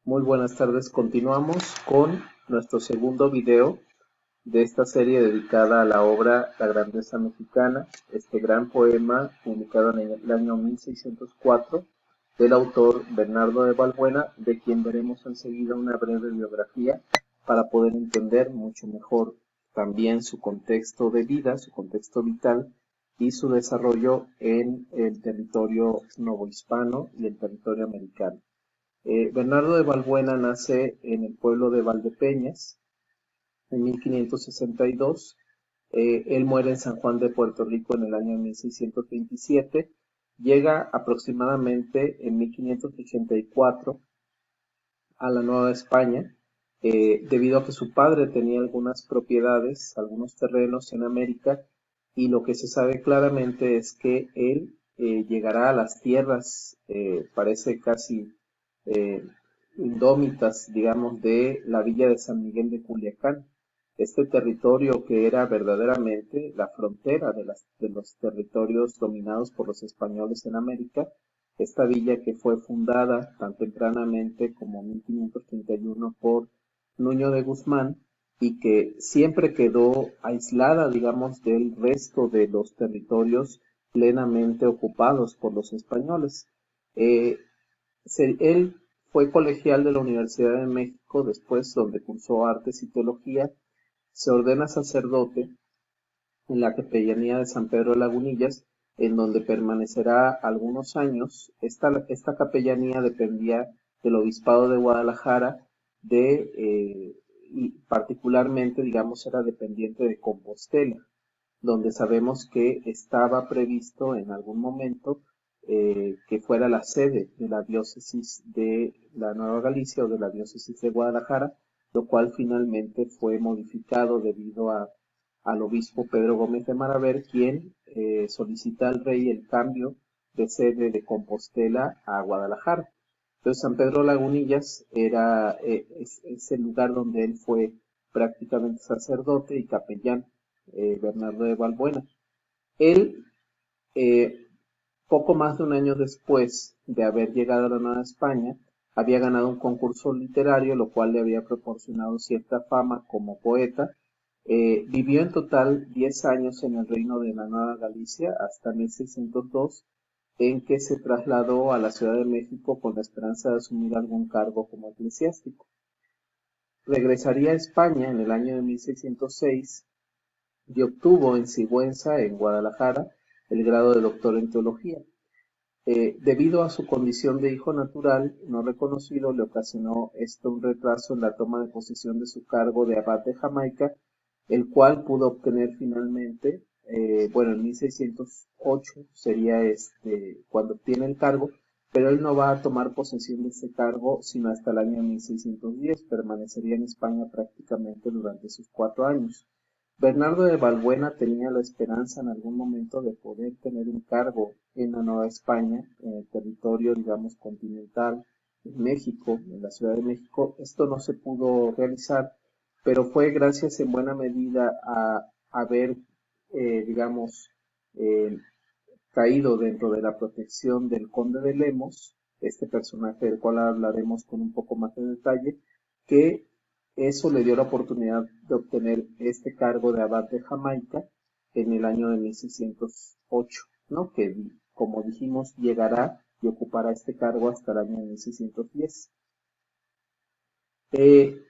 Muy buenas tardes. Continuamos con nuestro segundo video de esta serie dedicada a la obra La Grandeza Mexicana, este gran poema publicado en el año 1604 del autor Bernardo de Balbuena, de quien veremos enseguida una breve biografía para poder entender mucho mejor también su contexto de vida, su contexto vital y su desarrollo en el territorio novohispano y el territorio americano. Bernardo de Balbuena nace en el pueblo de Valdepeñas en 1562. Él muere en San Juan de Puerto Rico en el año 1627. Llega aproximadamente en 1584 a la Nueva España, debido a que su padre tenía algunas propiedades, algunos terrenos en América, y lo que se sabe claramente es que él llegará a las tierras, parece casi eh, indómitas, digamos, de la villa de San Miguel de Culiacán. Este territorio que era verdaderamente la frontera de los territorios dominados por los españoles en América, esta villa que fue fundada tan tempranamente como 1531 por Nuño de Guzmán y que siempre quedó aislada, digamos, del resto de los territorios plenamente ocupados por los españoles. Eh, Él fue colegial de la Universidad de México, después donde cursó artes y teología, se ordena sacerdote en la capellanía de San Pedro de Lagunillas, en donde permanecerá algunos años. Esta capellanía dependía del obispado de Guadalajara, y particularmente, digamos, era dependiente de Compostela, donde sabemos que estaba previsto en algún momento que fuera la sede de la diócesis de la Nueva Galicia o de la diócesis de Guadalajara, lo cual finalmente fue modificado debido al obispo Pedro Gómez de Maraver, quien solicita al rey el cambio de sede de Compostela a Guadalajara. Entonces San Pedro Lagunillas es el lugar donde él fue prácticamente sacerdote y capellán, Bernardo de Balbuena. Él, eh, poco más de un año después de haber llegado a la Nueva España, había ganado un concurso literario, lo cual le había proporcionado cierta fama como poeta. Vivió en total 10 años en el reino de la Nueva Galicia hasta 1602, en que se trasladó a la Ciudad de México con la esperanza de asumir algún cargo como eclesiástico. Regresaría a España en el año de 1606 y obtuvo en Sigüenza, en Guadalajara, el grado de doctor en teología. Debido a su condición de hijo natural no reconocido, le ocasionó esto un retraso en la toma de posesión de su cargo de abad de Jamaica, el cual pudo obtener finalmente, bueno, en 1608 sería cuando obtiene el cargo, pero él no va a tomar posesión de ese cargo sino hasta el año 1610, permanecería en España prácticamente durante sus 4 años. Bernardo de Balbuena tenía la esperanza en algún momento de poder tener un cargo en la Nueva España, en el territorio, digamos, continental, en México, en la Ciudad de México. Esto no se pudo realizar, pero fue gracias en buena medida a haber, digamos, eh, caído dentro de la protección del conde de Lemos, este personaje del cual hablaremos con un poco más de detalle, que eso le dio la oportunidad de obtener este cargo de abad de Jamaica en el año de 1608, ¿no? Que, como dijimos, llegará y ocupará este cargo hasta el año de 1610. Eh,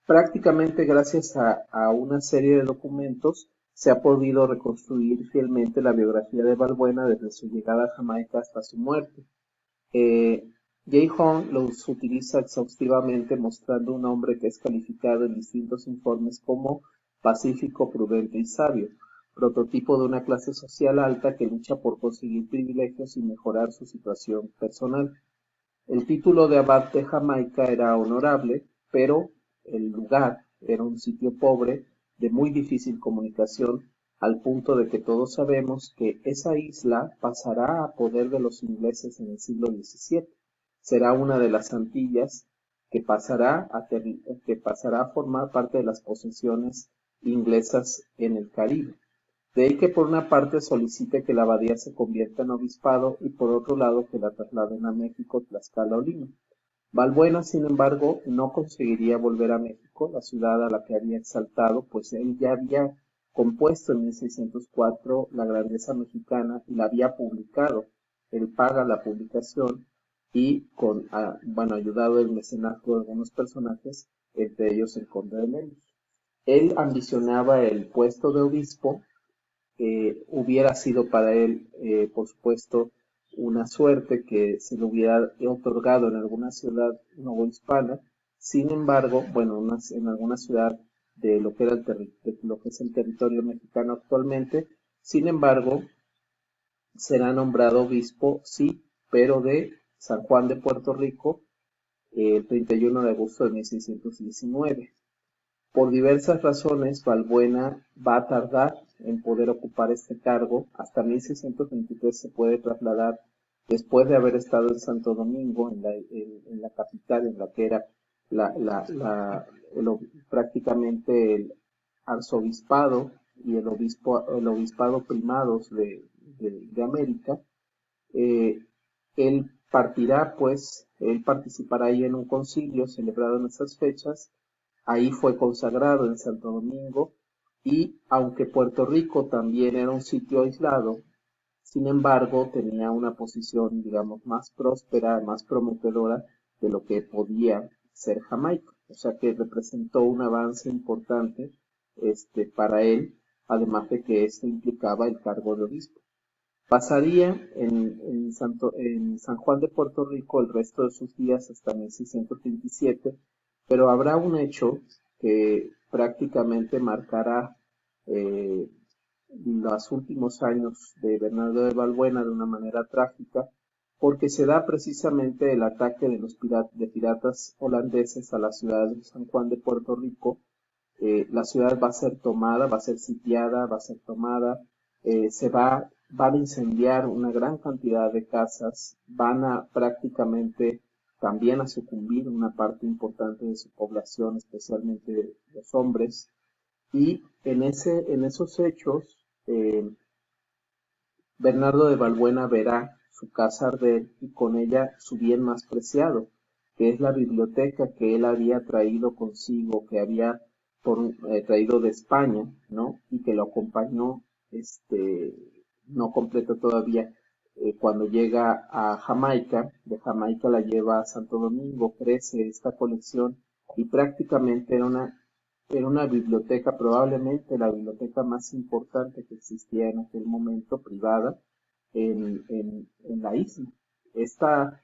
Prácticamente gracias a una serie de documentos se ha podido reconstruir fielmente la biografía de Balbuena desde su llegada a Jamaica hasta su muerte. Eh, Jay Hong los utiliza exhaustivamente mostrando un hombre que es calificado en distintos informes como pacífico, prudente y sabio, prototipo de una clase social alta que lucha por conseguir privilegios y mejorar su situación personal. El título de abad de Jamaica era honorable, pero el lugar era un sitio pobre, de muy difícil comunicación, al punto de que todos sabemos que esa isla pasará a poder de los ingleses en el siglo XVII. Será una de las Antillas que pasará a formar parte de las posesiones inglesas en el Caribe. De ahí que por una parte solicite que la abadía se convierta en obispado y por otro lado que la trasladen a México, Tlaxcala o Lima. Balbuena, sin embargo, no conseguiría volver a México, la ciudad a la que había exaltado, pues él ya había compuesto en 1604 La Grandeza Mexicana y la había publicado. Él paga la publicación y bueno, ayudado del mecenazgo de algunos personajes, entre ellos el conde de Lemus. Él ambicionaba el puesto de obispo. Hubiera sido para él, por supuesto, una suerte que se le hubiera otorgado en alguna ciudad novohispana. Sin embargo, bueno, en alguna ciudad de lo que era de lo que es el territorio mexicano actualmente. Sin embargo, será nombrado obispo, sí, pero de San Juan de Puerto Rico, el 31 de agosto de 1619. Por diversas razones, Balbuena va a tardar en poder ocupar este cargo. Hasta 1623 se puede trasladar, después de haber estado en Santo Domingo, en la capital, en la que era la, la, la, el prácticamente el arzobispado y el obispado primados de América. eh, Él partirá, pues, él participará ahí en un concilio celebrado en esas fechas. Ahí fue consagrado en Santo Domingo y aunque Puerto Rico también era un sitio aislado, sin embargo tenía una posición, digamos, más próspera, más prometedora de lo que podía ser Jamaica. O sea que representó un avance importante para él, además de que esto implicaba el cargo de obispo. Pasaría en San Juan de Puerto Rico el resto de sus días hasta 1627, pero habrá un hecho que prácticamente marcará eh, los últimos años de Bernardo de Balbuena de una manera trágica, porque se da precisamente el ataque de los piratas holandeses a la ciudad de San Juan de Puerto Rico. La ciudad va a ser tomada, va a ser sitiada, va a ser tomada. Van a incendiar una gran cantidad de casas, van a prácticamente también a sucumbir una parte importante de su población, especialmente los hombres. Y en esos hechos, Bernardo de Balbuena verá su casa arder y con ella su bien más preciado, que es la biblioteca que él había traído consigo, que había traído de España, ¿no? Y que lo acompañó, este, no completo todavía, cuando llega a Jamaica. De Jamaica la lleva a Santo Domingo, crece esta colección y prácticamente era una biblioteca, probablemente la biblioteca más importante que existía en aquel momento, privada, en la isla. Esta,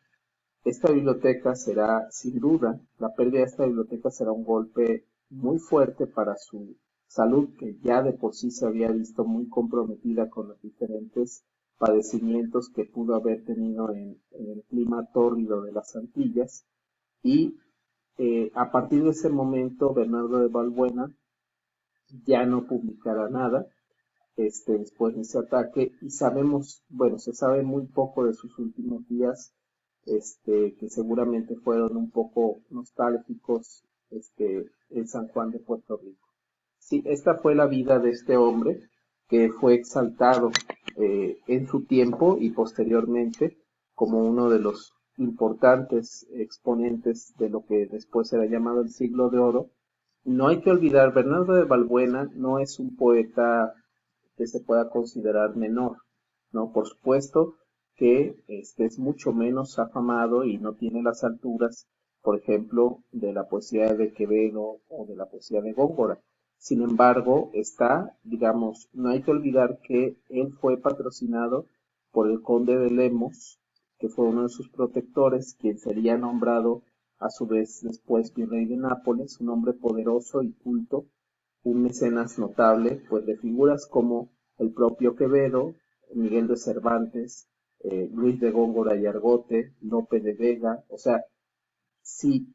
esta biblioteca será, sin duda, la pérdida de esta biblioteca será un golpe muy fuerte para su salud, que ya de por sí se había visto muy comprometida con los diferentes padecimientos que pudo haber tenido en el clima tórrido de las Antillas. Y a partir de ese momento, Bernardo de Balbuena ya no publicará nada después de ese ataque y sabemos, bueno, se sabe muy poco de sus últimos días, que seguramente fueron un poco nostálgicos, en San Juan de Puerto Rico. Sí, esta fue la vida de este hombre que fue exaltado en su tiempo y posteriormente como uno de los importantes exponentes de lo que después será llamado el siglo de oro. No hay que olvidar, Bernardo de Balbuena no es un poeta que se pueda considerar menor, ¿no? Por supuesto que este es mucho menos afamado y no tiene las alturas, por ejemplo, de la poesía de Quevedo o de la poesía de Góngora. Sin embargo, digamos, no hay que olvidar que él fue patrocinado por el conde de Lemos, que fue uno de sus protectores, quien sería nombrado a su vez después virrey de Nápoles, un hombre poderoso y culto, un mecenas notable, pues de figuras como el propio Quevedo, Miguel de Cervantes, Luis de Góngora y Argote, Lope de Vega. O sea, si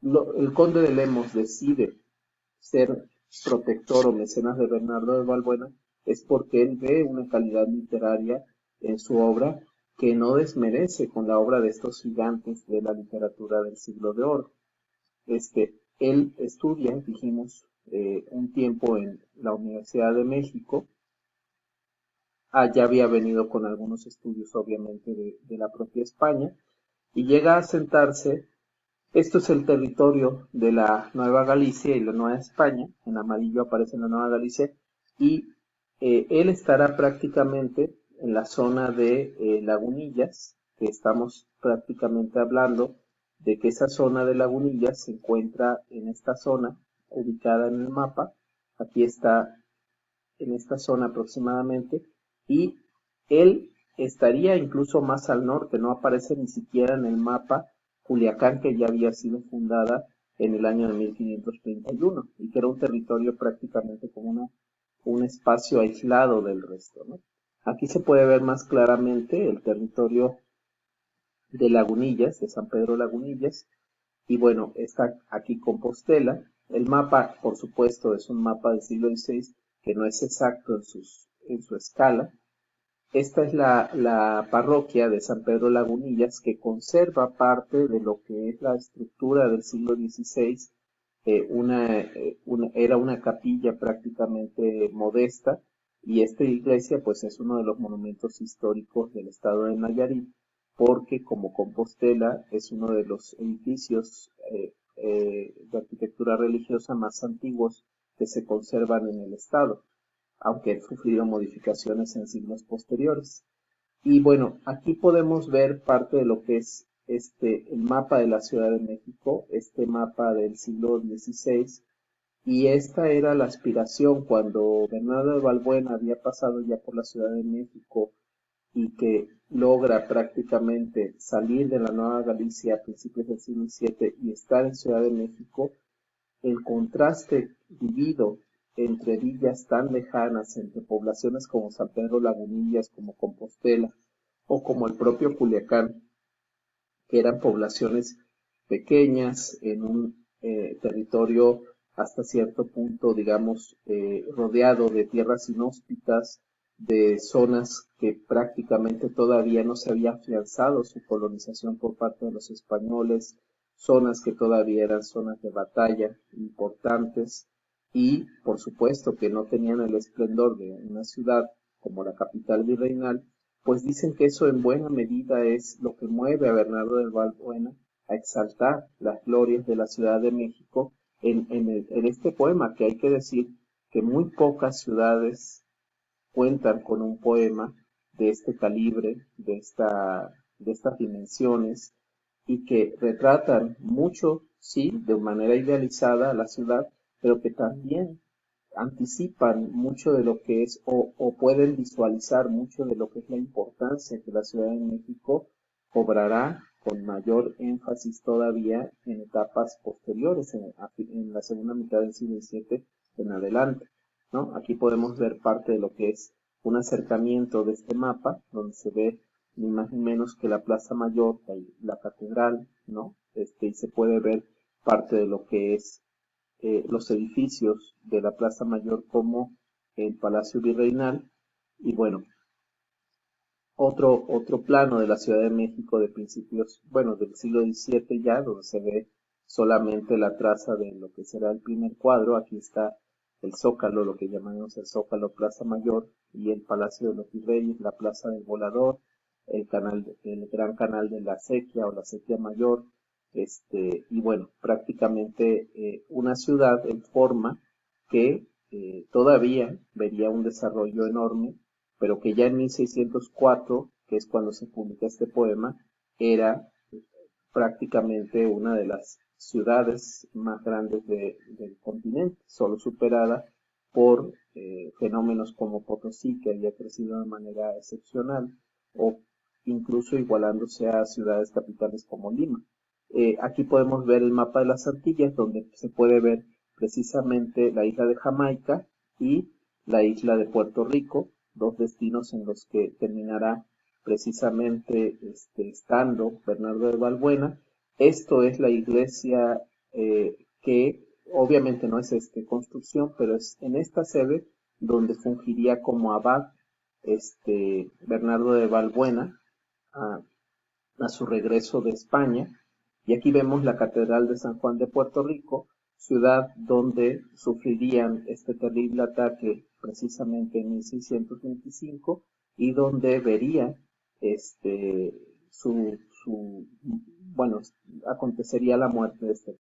el conde de Lemos decide ser protector o mecenas de Bernardo de Balbuena, es porque él ve una calidad literaria en su obra que no desmerece con la obra de estos gigantes de la literatura del siglo de oro. Él estudia, dijimos, un tiempo en la Universidad de México. Ya había venido con algunos estudios, obviamente, de la propia España, y llega a sentarse Esto es el territorio de la Nueva Galicia y la Nueva España. En amarillo aparece la Nueva Galicia. Y él estará prácticamente en la zona de Lagunillas, que estamos prácticamente hablando de que esa zona de Lagunillas se encuentra en esta zona, ubicada en el mapa. Aquí está en esta zona aproximadamente. Y él estaría incluso más al norte, no aparece ni siquiera en el mapa Culiacán, que ya había sido fundada en el año de 1531 y que era un territorio prácticamente como un espacio aislado del resto, ¿no? Aquí se puede ver más claramente el territorio de Lagunillas, de San Pedro Lagunillas, y bueno, está aquí Compostela. El mapa, por supuesto, es un mapa del siglo XVI que no es exacto en su escala. Esta es la parroquia de San Pedro Lagunillas, que conserva parte de lo que es la estructura del siglo XVI. Era una capilla prácticamente modesta, y esta iglesia pues es uno de los monumentos históricos del estado de Nayarit, porque como Compostela es uno de los edificios de arquitectura religiosa más antiguos que se conservan en el estado, aunque ha sufrido modificaciones en siglos posteriores. Y bueno, aquí podemos ver parte de lo que es el mapa de la Ciudad de México, este mapa del siglo XVI, y esta era la aspiración cuando Bernardo de Balbuena había pasado ya por la Ciudad de México y que logra prácticamente salir de la Nueva Galicia a principios del siglo VII y estar en Ciudad de México. El contraste vivido entre villas tan lejanas, entre poblaciones como San Pedro Lagunillas, como Compostela o como el propio Culiacán, que eran poblaciones pequeñas en un territorio hasta cierto punto, digamos, rodeado de tierras inhóspitas, de zonas que prácticamente todavía no se había afianzado su colonización por parte de los españoles, zonas que todavía eran zonas de batalla importantes y, por supuesto, que no tenían el esplendor de una ciudad como la capital virreinal. Pues dicen que eso en buena medida es lo que mueve a Bernardo de Balbuena a exaltar las glorias de la Ciudad de México en este poema, que hay que decir que muy pocas ciudades cuentan con un poema de este calibre, de estas dimensiones, y que retratan mucho, sí, de manera idealizada la ciudad, pero que también anticipan mucho de lo que es o pueden visualizar mucho de lo que es la importancia que la Ciudad de México cobrará con mayor énfasis todavía en etapas posteriores, en la segunda mitad del siglo XVII en adelante, ¿no? Aquí podemos ver parte de lo que es un acercamiento de este mapa, donde se ve ni más ni menos que la Plaza Mayor, la catedral, ¿no? Y se puede ver parte de lo que es los edificios de la Plaza Mayor como el Palacio Virreinal. Y bueno, otro plano de la Ciudad de México de principios, bueno, del siglo XVII ya, donde se ve solamente la traza de lo que será el primer cuadro. Aquí está el Zócalo, lo que llamamos el Zócalo Plaza Mayor, y el Palacio de los Virreyes, la Plaza del Volador, el Gran Canal de la Acequia o la Acequia Mayor, y bueno, prácticamente una ciudad en forma que todavía vería un desarrollo enorme, pero que ya en 1604, que es cuando se publica este poema, era prácticamente una de las ciudades más grandes del continente, solo superada por fenómenos como Potosí, que había crecido de manera excepcional, o incluso igualándose a ciudades capitales como Lima. Aquí podemos ver el mapa de las Antillas, donde se puede ver precisamente la isla de Jamaica y la isla de Puerto Rico, dos destinos en los que terminará precisamente estando Bernardo de Balbuena. Esto es la iglesia que obviamente no es construcción, pero es en esta sede donde fungiría como abad Bernardo de Balbuena a, a su regreso de España. Y aquí vemos la Catedral de San Juan de Puerto Rico, ciudad donde sufrirían este terrible ataque precisamente en 1625 y donde vería su bueno, acontecería la muerte de este.